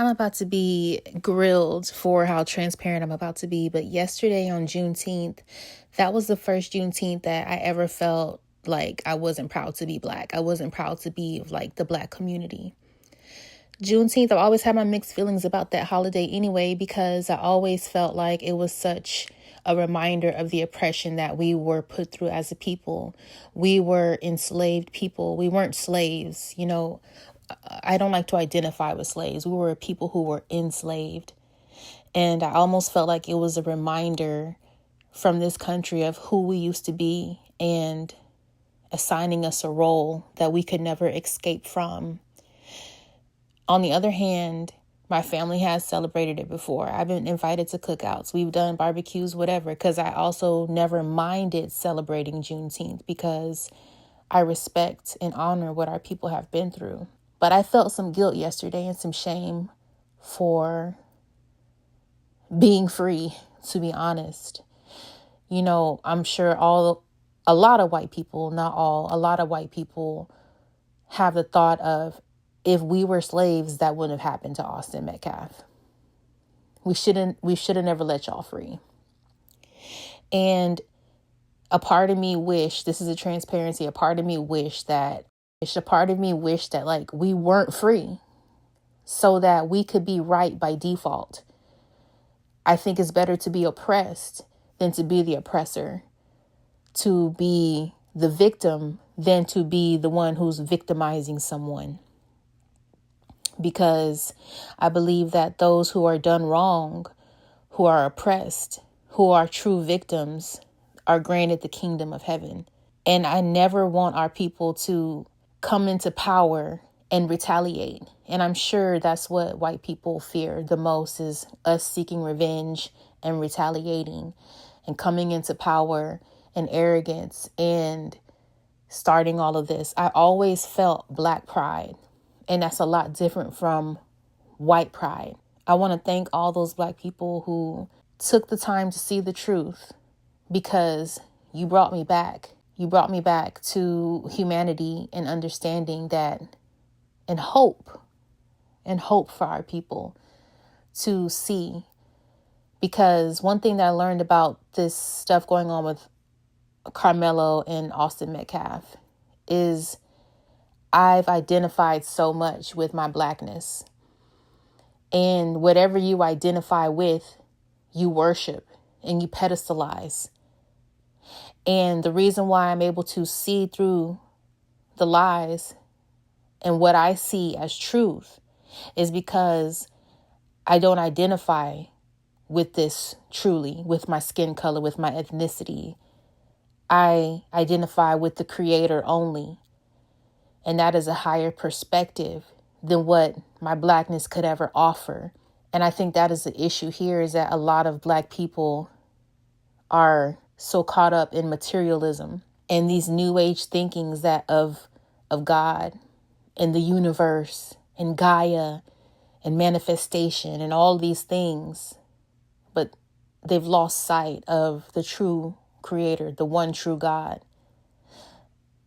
I'm about to be grilled for how transparent I'm about to be, but yesterday on Juneteenth, that was the first Juneteenth that I ever felt like I wasn't proud to be Black. I wasn't proud to be like the Black community. Juneteenth, I've always had my mixed feelings about that holiday anyway, because I always felt like it was such a reminder of the oppression that we were put through as a people. We were enslaved people. We weren't slaves. I don't like to identify with slaves. We were people who were enslaved. And I almost felt like it was a reminder from this country of who we used to be and assigning us a role that we could never escape from. On the other hand, my family has celebrated it before. I've been invited to cookouts. We've done barbecues, whatever, because I also never minded celebrating Juneteenth because I respect and honor what our people have been through. But I felt some guilt yesterday and some shame for being free, to be honest. I'm sure a lot of white people, not all, a lot of white people have the thought of, if we were slaves, that wouldn't have happened to Austin Metcalf. We should have never let y'all free. And a part of me wish, this is a transparency, a part of me wish that like we weren't free so that we could be right by default. I think it's better to be oppressed than to be the oppressor, to be the victim than to be the one who's victimizing someone. Because I believe that those who are done wrong, who are oppressed, who are true victims, are granted the kingdom of heaven. And I never want our people to come into power and retaliate. And I'm sure that's what white people fear the most, is us seeking revenge and retaliating and coming into power and arrogance and starting all of this. I always felt Black pride. And that's a lot different from white pride. I want to thank all those Black people who took the time to see the truth, because you brought me back. You brought me back to humanity and understanding that, and hope for our people to see. Because one thing that I learned about this stuff going on with Carmelo and Austin Metcalf is I've identified so much with my Blackness. And whatever you identify with, you worship and you pedestalize. And the reason why I'm able to see through the lies and what I see as truth is because I don't identify with this truly, with my skin color, with my ethnicity. I identify with the Creator only. And that is a higher perspective than what my Blackness could ever offer. And I think that is the issue here, is that a lot of Black people are so caught up in materialism and these new age thinkings that of God and the universe and Gaia and manifestation and all these things. But they've lost sight of the true Creator, the one true God.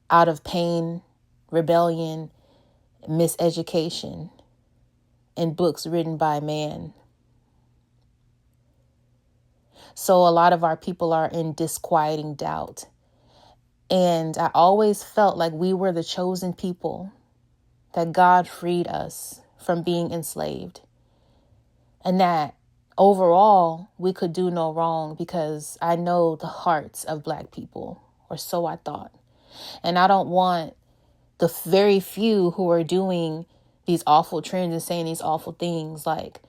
Out of pain, rebellion, miseducation, and books written by man. So a lot of our people are in disquieting doubt. And I always felt like we were the chosen people, that God freed us from being enslaved. And that overall, we could do no wrong, because I know the hearts of Black people, or so I thought. And I don't want the very few who are doing these awful trends and saying these awful things, like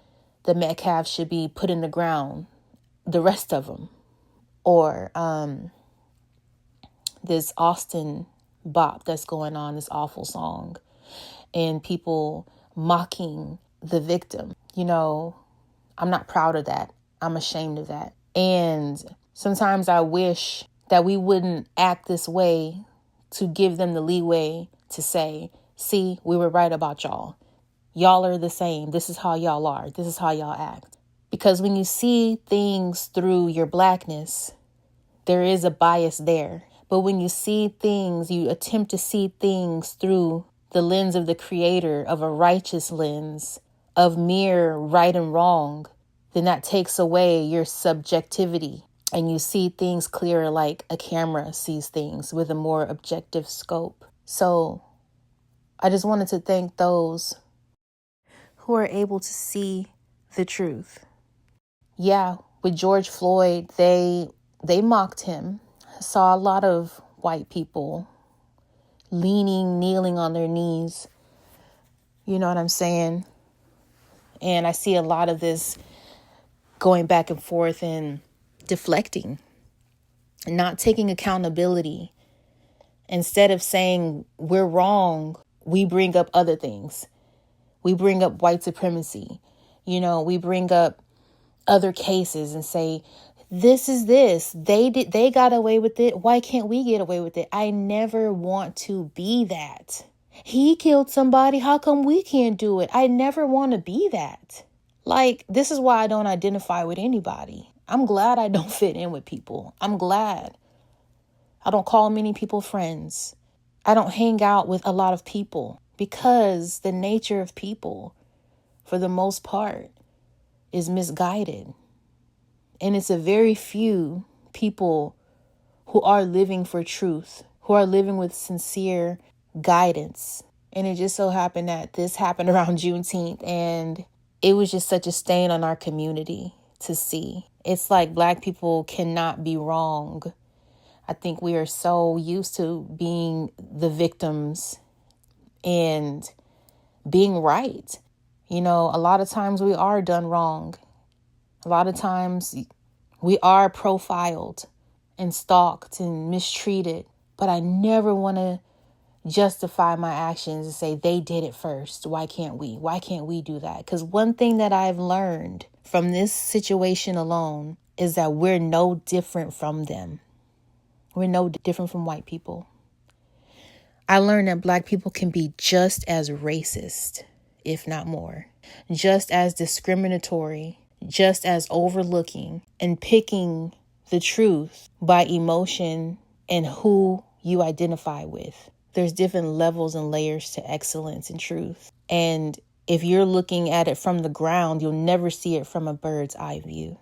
the Metcalf should be put in the ground, the rest of them, or this Austin bop that's going on, this awful song, and people mocking the victim. I'm not proud of that. I'm ashamed of that. And sometimes I wish that we wouldn't act this way to give them the leeway to say, see, we were right about y'all. Y'all are the same. This is how y'all are. This is how y'all act. Because when you see things through your Blackness, there is a bias there. But when you see things, you attempt to see things through the lens of the Creator, of a righteous lens, of mere right and wrong, then that takes away your subjectivity and you see things clearer like a camera sees things with a more objective scope. So I just wanted to thank those who are able to see the truth. Yeah, with George Floyd, they mocked him. I saw a lot of white people kneeling on their knees. You know what I'm saying? And I see a lot of this going back and forth and deflecting, not taking accountability. Instead of saying we're wrong, we bring up other things. We bring up white supremacy. We bring up other cases and say, this is this. They got away with it. Why can't we get away with it? I never want to be that. He killed somebody. How come we can't do it? I never want to be that. Like, this is why I don't identify with anybody. I'm glad I don't fit in with people. I'm glad. I don't call many people friends. I don't hang out with a lot of people because the nature of people, for the most part, is misguided. And it's a very few people who are living for truth, who are living with sincere guidance. And it just so happened that this happened around Juneteenth, and it was just such a stain on our community to see. It's like Black people cannot be wrong. I think we are so used to being the victims and being right. A lot of times we are done wrong. A lot of times we are profiled and stalked and mistreated. But I never want to justify my actions and say they did it first. Why can't we? Why can't we do that? Because one thing that I've learned from this situation alone is that we're no different from them. We're no different from white people. I learned that Black people can be just as racist, if not more, just as discriminatory, just as overlooking and picking the truth by emotion and who you identify with. There's different levels and layers to excellence and truth. And if you're looking at it from the ground, you'll never see it from a bird's eye view.